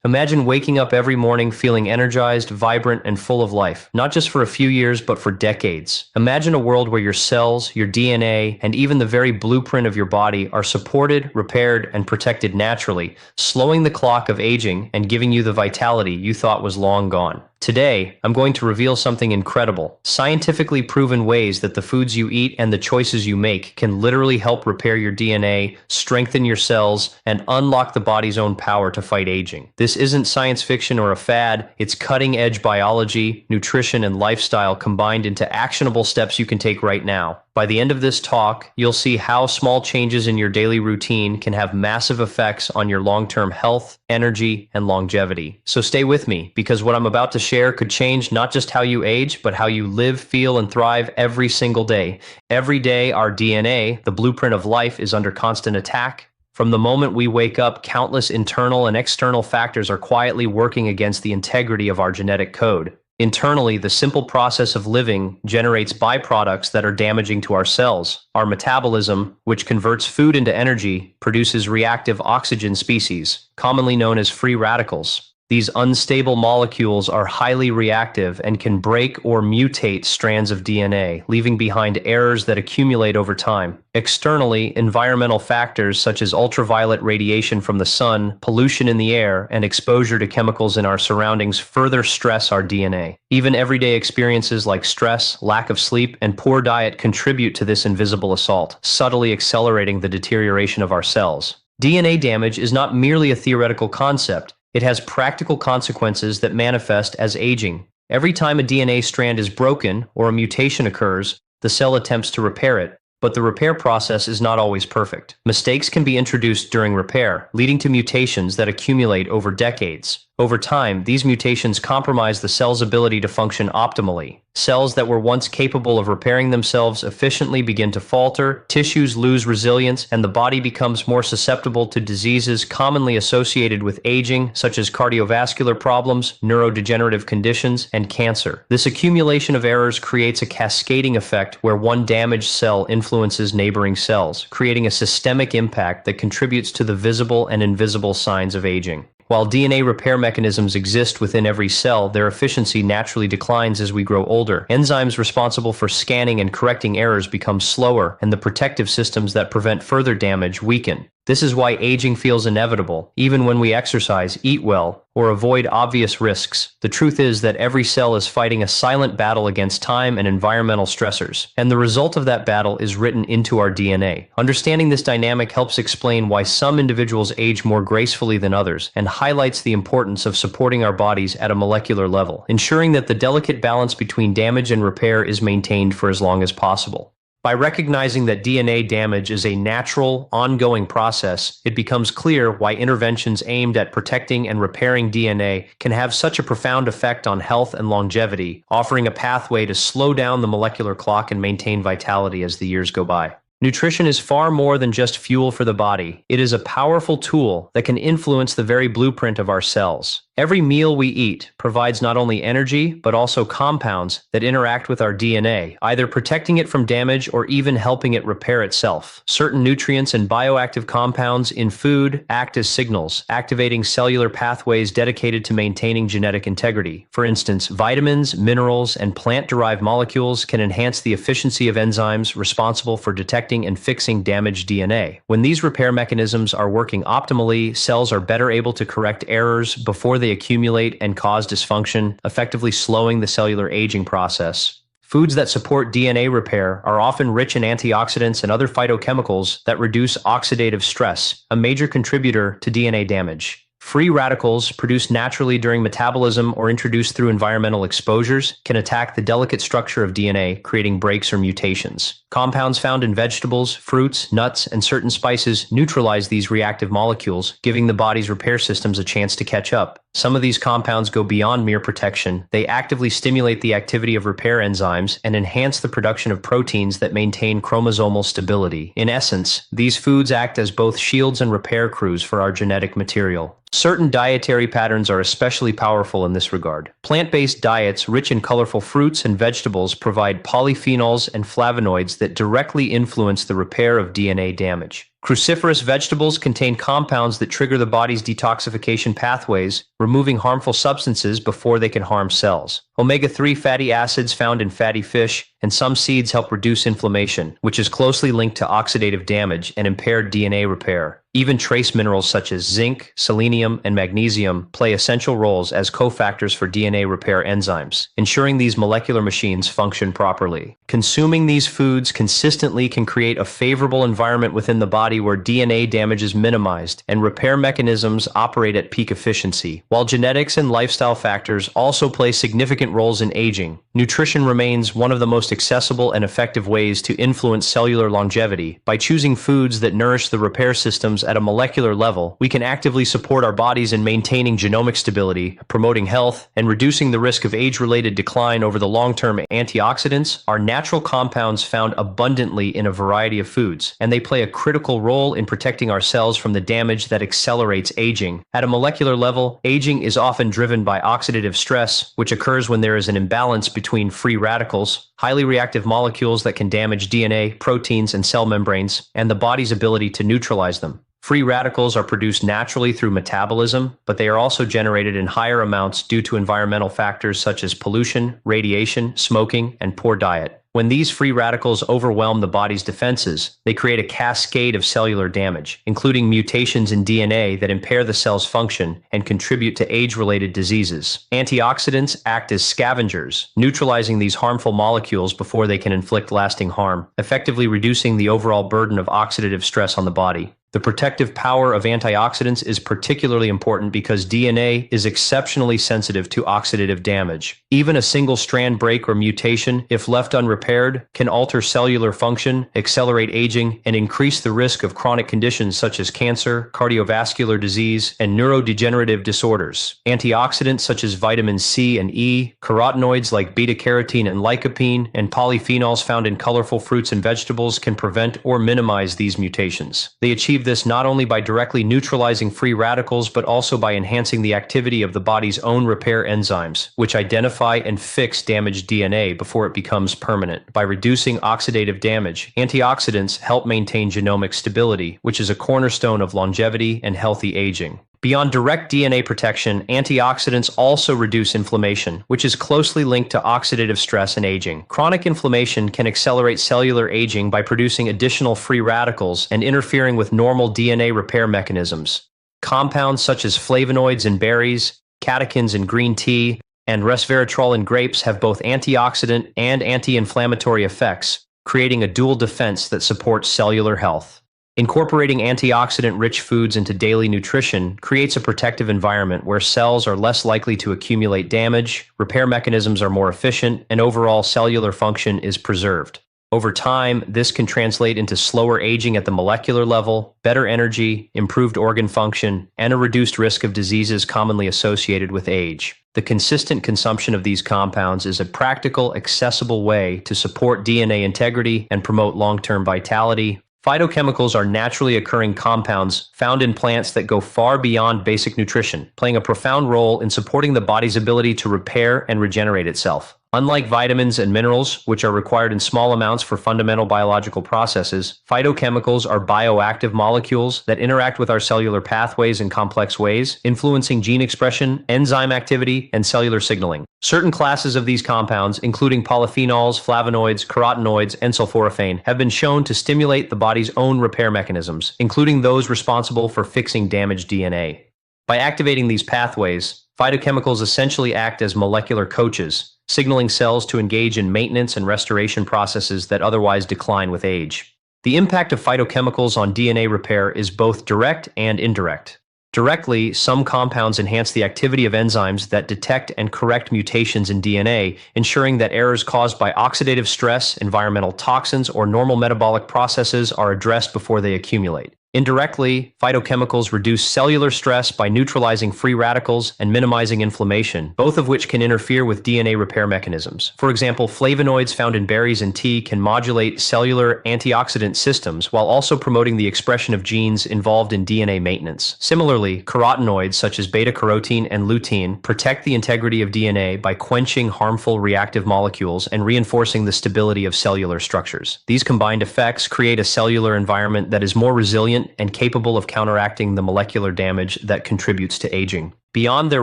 Imagine waking up every morning feeling energized, vibrant, and full of life, not just for a few years, but for decades. Imagine a world where your cells, your DNA, and even the very blueprint of your body are supported, repaired, and protected naturally, slowing the clock of aging and giving you the vitality you thought was long gone. Today, I'm going to reveal something incredible, scientifically proven ways that the foods you eat and the choices you make can literally help repair your DNA, strengthen your cells, and unlock the body's own power to fight aging. This isn't science fiction or a fad, it's cutting-edge biology, nutrition, and lifestyle combined into actionable steps you can take right now. By the end of this talk, you'll see how small changes in your daily routine can have massive effects on your long-term health, energy, and longevity. So stay with me, because what I'm about to share could change not just how you age, but how you live, feel, and thrive every single day. Every day, our DNA, the blueprint of life, is under constant attack. From the moment we wake up, countless internal and external factors are quietly working against the integrity of our genetic code. Internally, the simple process of living generates byproducts that are damaging to our cells. Our metabolism, which converts food into energy, produces reactive oxygen species, commonly known as free radicals. These unstable molecules are highly reactive and can break or mutate strands of DNA, leaving behind errors that accumulate over time. Externally, environmental factors such as ultraviolet radiation from the sun, pollution in the air, and exposure to chemicals in our surroundings further stress our DNA. Even everyday experiences like stress, lack of sleep, and poor diet contribute to this invisible assault, subtly accelerating the deterioration of our cells. DNA damage is not merely a theoretical concept. It has practical consequences that manifest as aging. Every time a DNA strand is broken or a mutation occurs, the cell attempts to repair it, but the repair process is not always perfect. Mistakes can be introduced during repair, leading to mutations that accumulate over decades. Over time, these mutations compromise the cell's ability to function optimally. Cells that were once capable of repairing themselves efficiently begin to falter, tissues lose resilience, and the body becomes more susceptible to diseases commonly associated with aging, such as cardiovascular problems, neurodegenerative conditions, and cancer. This accumulation of errors creates a cascading effect where one damaged cell influences neighboring cells, creating a systemic impact that contributes to the visible and invisible signs of aging. While DNA repair mechanisms exist within every cell, their efficiency naturally declines as we grow older. Enzymes responsible for scanning and correcting errors become slower, and the protective systems that prevent further damage weaken. This is why aging feels inevitable, even when we exercise, eat well, or avoid obvious risks. The truth is that every cell is fighting a silent battle against time and environmental stressors, and the result of that battle is written into our DNA. Understanding this dynamic helps explain why some individuals age more gracefully than others, and highlights the importance of supporting our bodies at a molecular level, ensuring that the delicate balance between damage and repair is maintained for as long as possible. By recognizing that DNA damage is a natural, ongoing process, it becomes clear why interventions aimed at protecting and repairing DNA can have such a profound effect on health and longevity, offering a pathway to slow down the molecular clock and maintain vitality as the years go by. Nutrition is far more than just fuel for the body. It is a powerful tool that can influence the very blueprint of our cells. Every meal we eat provides not only energy, but also compounds that interact with our DNA, either protecting it from damage or even helping it repair itself. Certain nutrients and bioactive compounds in food act as signals, activating cellular pathways dedicated to maintaining genetic integrity. For instance, vitamins, minerals, and plant-derived molecules can enhance the efficiency of enzymes responsible for detecting and fixing damaged DNA. When these repair mechanisms are working optimally, cells are better able to correct errors before they accumulate and cause dysfunction, effectively slowing the cellular aging process. Foods that support DNA repair are often rich in antioxidants and other phytochemicals that reduce oxidative stress, a major contributor to DNA damage. Free radicals, produced naturally during metabolism or introduced through environmental exposures, can attack the delicate structure of DNA, creating breaks or mutations. Compounds found in vegetables, fruits, nuts, and certain spices neutralize these reactive molecules, giving the body's repair systems a chance to catch up. Some of these compounds go beyond mere protection. They actively stimulate the activity of repair enzymes and enhance the production of proteins that maintain chromosomal stability. In essence, these foods act as both shields and repair crews for our genetic material. Certain dietary patterns are especially powerful in this regard. Plant-based diets rich in colorful fruits and vegetables provide polyphenols and flavonoids that directly influence the repair of DNA damage. Cruciferous vegetables contain compounds that trigger the body's detoxification pathways, removing harmful substances before they can harm cells. Omega-3 fatty acids found in fatty fish and some seeds help reduce inflammation, which is closely linked to oxidative damage and impaired DNA repair. Even trace minerals such as zinc, selenium, and magnesium play essential roles as cofactors for DNA repair enzymes, ensuring these molecular machines function properly. Consuming these foods consistently can create a favorable environment within the body where DNA damage is minimized and repair mechanisms operate at peak efficiency. While genetics and lifestyle factors also play significant roles in aging, nutrition remains one of the most accessible and effective ways to influence cellular longevity. By choosing foods that nourish the repair systems at a molecular level, we can actively support our bodies in maintaining genomic stability, promoting health, and reducing the risk of age-related decline over the long term. Antioxidants are natural compounds found abundantly in a variety of foods, and they play a critical role in protecting our cells from the damage that accelerates aging. At a molecular level, aging is often driven by oxidative stress, which occurs when there is an imbalance between free radicals, highly reactive molecules that can damage DNA, proteins, and cell membranes, and the body's ability to neutralize them. Free radicals are produced naturally through metabolism, but they are also generated in higher amounts due to environmental factors such as pollution, radiation, smoking, and poor diet. When these free radicals overwhelm the body's defenses, they create a cascade of cellular damage, including mutations in DNA that impair the cell's function and contribute to age-related diseases. Antioxidants act as scavengers, neutralizing these harmful molecules before they can inflict lasting harm, effectively reducing the overall burden of oxidative stress on the body. The protective power of antioxidants is particularly important because DNA is exceptionally sensitive to oxidative damage. Even a single strand break or mutation, if left unrepaired, can alter cellular function, accelerate aging, and increase the risk of chronic conditions such as cancer, cardiovascular disease, and neurodegenerative disorders. Antioxidants such as vitamin C and E, carotenoids like beta-carotene and lycopene, and polyphenols found in colorful fruits and vegetables can prevent or minimize these mutations. They achieve this not only by directly neutralizing free radicals, but also by enhancing the activity of the body's own repair enzymes, which identify and fix damaged DNA before it becomes permanent. By reducing oxidative damage, antioxidants help maintain genomic stability, which is a cornerstone of longevity and healthy aging. Beyond direct DNA protection, antioxidants also reduce inflammation, which is closely linked to oxidative stress and aging. Chronic inflammation can accelerate cellular aging by producing additional free radicals and interfering with normal DNA repair mechanisms. Compounds such as flavonoids in berries, catechins in green tea, and resveratrol in grapes have both antioxidant and anti-inflammatory effects, creating a dual defense that supports cellular health. Incorporating antioxidant-rich foods into daily nutrition creates a protective environment where cells are less likely to accumulate damage, repair mechanisms are more efficient, and overall cellular function is preserved. Over time, this can translate into slower aging at the molecular level, better energy, improved organ function, and a reduced risk of diseases commonly associated with age. The consistent consumption of these compounds is a practical, accessible way to support DNA integrity and promote long-term vitality. Phytochemicals are naturally occurring compounds found in plants that go far beyond basic nutrition, playing a profound role in supporting the body's ability to repair and regenerate itself. Unlike vitamins and minerals, which are required in small amounts for fundamental biological processes, phytochemicals are bioactive molecules that interact with our cellular pathways in complex ways, influencing gene expression, enzyme activity, and cellular signaling. Certain classes of these compounds, including polyphenols, flavonoids, carotenoids, and sulforaphane, have been shown to stimulate the body's own repair mechanisms, including those responsible for fixing damaged DNA. By activating these pathways, phytochemicals essentially act as molecular coaches, signaling cells to engage in maintenance and restoration processes that otherwise decline with age. The impact of phytochemicals on DNA repair is both direct and indirect. Directly, some compounds enhance the activity of enzymes that detect and correct mutations in DNA, ensuring that errors caused by oxidative stress, environmental toxins, or normal metabolic processes are addressed before they accumulate. Indirectly, phytochemicals reduce cellular stress by neutralizing free radicals and minimizing inflammation, both of which can interfere with DNA repair mechanisms. For example, flavonoids found in berries and tea can modulate cellular antioxidant systems while also promoting the expression of genes involved in DNA maintenance. Similarly, carotenoids such as beta-carotene and lutein protect the integrity of DNA by quenching harmful reactive molecules and reinforcing the stability of cellular structures. These combined effects create a cellular environment that is more resilient resilient and capable of counteracting the molecular damage that contributes to aging. Beyond their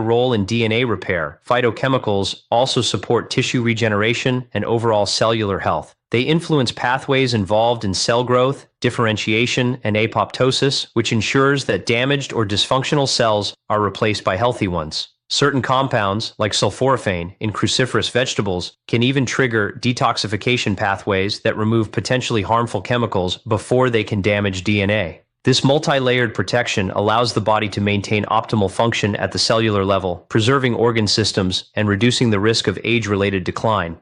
role in DNA repair, phytochemicals also support tissue regeneration and overall cellular health. They influence pathways involved in cell growth, differentiation, and apoptosis, which ensures that damaged or dysfunctional cells are replaced by healthy ones. Certain compounds, like sulforaphane in cruciferous vegetables, can even trigger detoxification pathways that remove potentially harmful chemicals before they can damage DNA. This multi-layered protection allows the body to maintain optimal function at the cellular level, preserving organ systems and reducing the risk of age-related decline.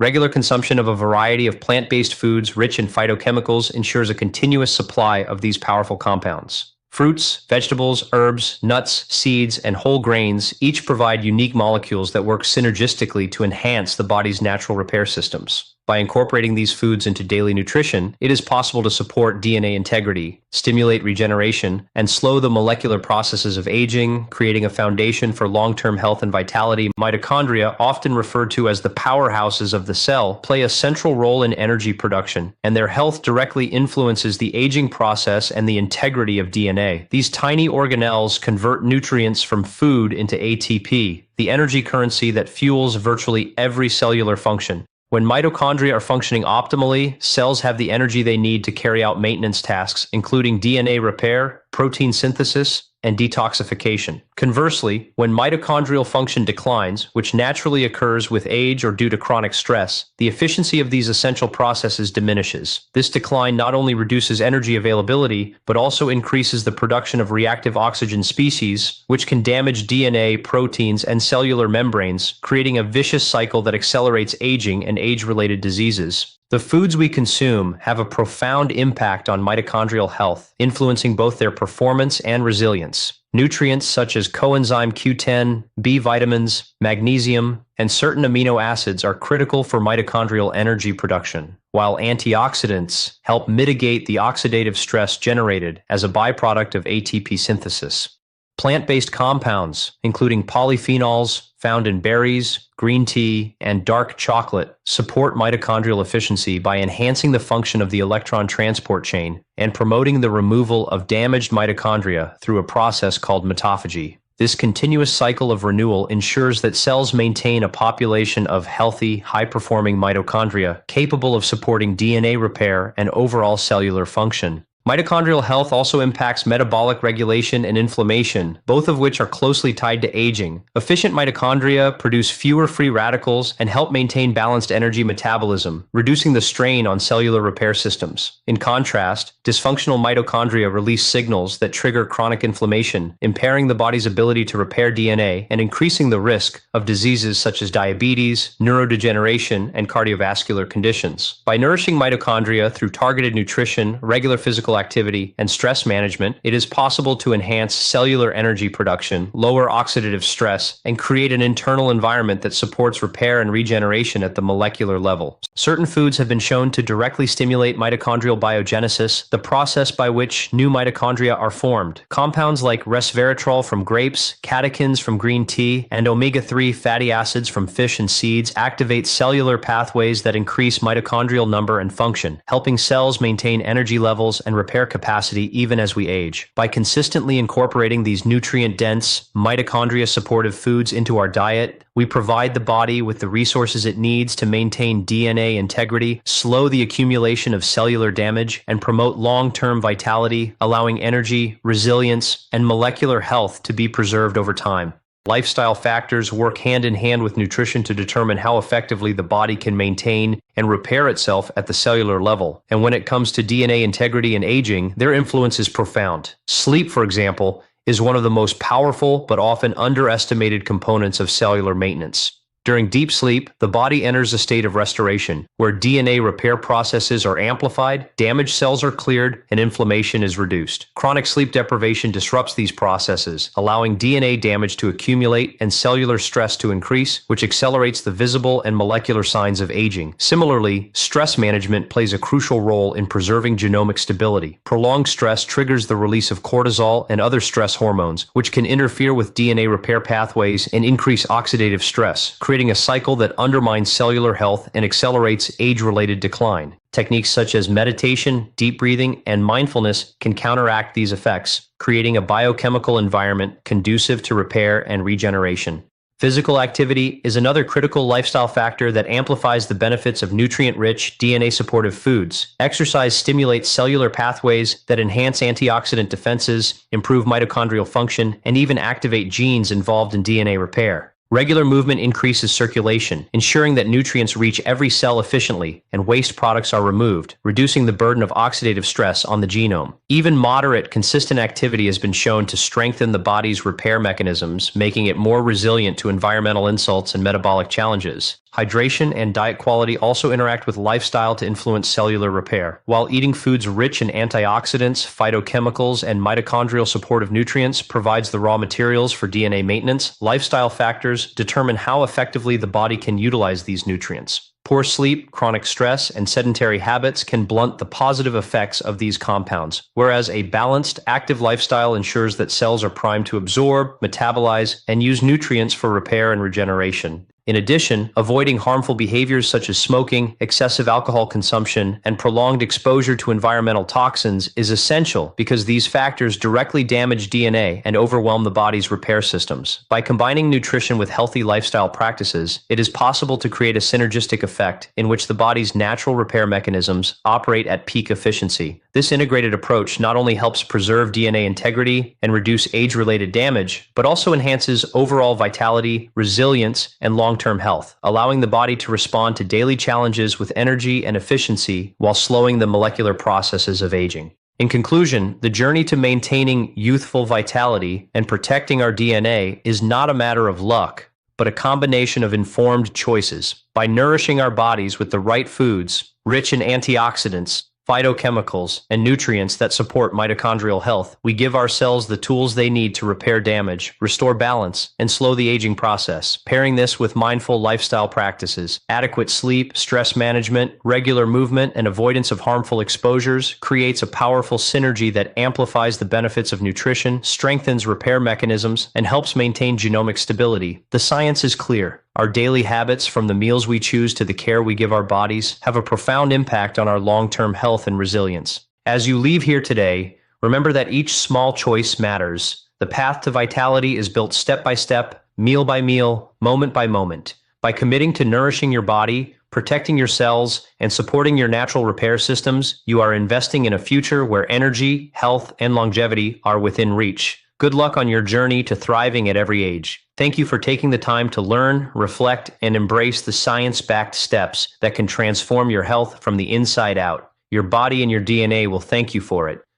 Regular consumption of a variety of plant-based foods rich in phytochemicals ensures a continuous supply of these powerful compounds. Fruits, vegetables, herbs, nuts, seeds, and whole grains each provide unique molecules that work synergistically to enhance the body's natural repair systems. By incorporating these foods into daily nutrition, it is possible to support DNA integrity, stimulate regeneration, and slow the molecular processes of aging, creating a foundation for long-term health and vitality. Mitochondria, often referred to as the powerhouses of the cell, play a central role in energy production, and their health directly influences the aging process and the integrity of DNA. These tiny organelles convert nutrients from food into ATP, the energy currency that fuels virtually every cellular function. When mitochondria are functioning optimally, cells have the energy they need to carry out maintenance tasks, including DNA repair, protein synthesis, and detoxification. Conversely, when mitochondrial function declines, which naturally occurs with age or due to chronic stress, the efficiency of these essential processes diminishes. This decline not only reduces energy availability, but also increases the production of reactive oxygen species, which can damage DNA, proteins, and cellular membranes, creating a vicious cycle that accelerates aging and age-related diseases. The foods we consume have a profound impact on mitochondrial health, influencing both their performance and resilience. Nutrients such as coenzyme Q10, B vitamins, magnesium, and certain amino acids are critical for mitochondrial energy production, while antioxidants help mitigate the oxidative stress generated as a byproduct of ATP synthesis. Plant-based compounds, including polyphenols found in berries, green tea, and dark chocolate, support mitochondrial efficiency by enhancing the function of the electron transport chain and promoting the removal of damaged mitochondria through a process called mitophagy. This continuous cycle of renewal ensures that cells maintain a population of healthy, high-performing mitochondria capable of supporting DNA repair and overall cellular function. Mitochondrial health also impacts metabolic regulation and inflammation, both of which are closely tied to aging. Efficient mitochondria produce fewer free radicals and help maintain balanced energy metabolism, reducing the strain on cellular repair systems. In contrast, dysfunctional mitochondria release signals that trigger chronic inflammation, impairing the body's ability to repair DNA and increasing the risk of diseases such as diabetes, neurodegeneration, and cardiovascular conditions. By nourishing mitochondria through targeted nutrition, regular physical activity, and stress management, it is possible to enhance cellular energy production, lower oxidative stress, and create an internal environment that supports repair and regeneration at the molecular level. Certain foods have been shown to directly stimulate mitochondrial biogenesis, the process by which new mitochondria are formed. Compounds like resveratrol from grapes, catechins from green tea, and omega-3 fatty acids from fish and seeds activate cellular pathways that increase mitochondrial number and function, helping cells maintain energy levels and repair capacity even as we age. By consistently incorporating these nutrient-dense, mitochondria-supportive foods into our diet, we provide the body with the resources it needs to maintain DNA integrity, slow the accumulation of cellular damage, and promote long-term vitality, allowing energy, resilience, and molecular health to be preserved over time. Lifestyle factors work hand in hand with nutrition to determine how effectively the body can maintain and repair itself at the cellular level. And when it comes to DNA integrity and aging, their influence is profound. Sleep, for example, is one of the most powerful but often underestimated components of cellular maintenance. During deep sleep, the body enters a state of restoration, where DNA repair processes are amplified, damaged cells are cleared, and inflammation is reduced. Chronic sleep deprivation disrupts these processes, allowing DNA damage to accumulate and cellular stress to increase, which accelerates the visible and molecular signs of aging. Similarly, stress management plays a crucial role in preserving genomic stability. Prolonged stress triggers the release of cortisol and other stress hormones, which can interfere with DNA repair pathways and increase oxidative stress, creating creating a cycle that undermines cellular health and accelerates age-related decline. Techniques such as meditation, deep breathing, and mindfulness can counteract these effects, creating a biochemical environment conducive to repair and regeneration. Physical activity is another critical lifestyle factor that amplifies the benefits of nutrient-rich, DNA-supportive foods. Exercise stimulates cellular pathways that enhance antioxidant defenses, improve mitochondrial function, and even activate genes involved in DNA repair. Regular movement increases circulation, ensuring that nutrients reach every cell efficiently and waste products are removed, reducing the burden of oxidative stress on the genome. Even moderate, consistent activity has been shown to strengthen the body's repair mechanisms, making it more resilient to environmental insults and metabolic challenges. Hydration and diet quality also interact with lifestyle to influence cellular repair. While eating foods rich in antioxidants, phytochemicals, and mitochondrial supportive nutrients provides the raw materials for DNA maintenance, lifestyle factors determine how effectively the body can utilize these nutrients. Poor sleep, chronic stress, and sedentary habits can blunt the positive effects of these compounds, whereas a balanced, active lifestyle ensures that cells are primed to absorb, metabolize, and use nutrients for repair and regeneration. In addition, avoiding harmful behaviors such as smoking, excessive alcohol consumption, and prolonged exposure to environmental toxins is essential because these factors directly damage DNA and overwhelm the body's repair systems. By combining nutrition with healthy lifestyle practices, it is possible to create a synergistic effect in which the body's natural repair mechanisms operate at peak efficiency. This integrated approach not only helps preserve DNA integrity and reduce age-related damage, but also enhances overall vitality, resilience, and long-term health, allowing the body to respond to daily challenges with energy and efficiency while slowing the molecular processes of aging. In conclusion, the journey to maintaining youthful vitality and protecting our DNA is not a matter of luck, but a combination of informed choices. By nourishing our bodies with the right foods, rich in antioxidants, phytochemicals, and nutrients that support mitochondrial health, we give our cells the tools they need to repair damage, restore balance, and slow the aging process. Pairing this with mindful lifestyle practices, adequate sleep, stress management, regular movement, and avoidance of harmful exposures creates a powerful synergy that amplifies the benefits of nutrition, strengthens repair mechanisms, and helps maintain genomic stability. The science is clear. Our daily habits, from the meals we choose to the care we give our bodies, have a profound impact on our long-term health and resilience. As you leave here today, remember that each small choice matters. The path to vitality is built step by step, meal by meal, moment by moment. By committing to nourishing your body, protecting your cells, and supporting your natural repair systems, you are investing in a future where energy, health, and longevity are within reach. Good luck on your journey to thriving at every age. Thank you for taking the time to learn, reflect, and embrace the science-backed steps that can transform your health from the inside out. Your body and your DNA will thank you for it.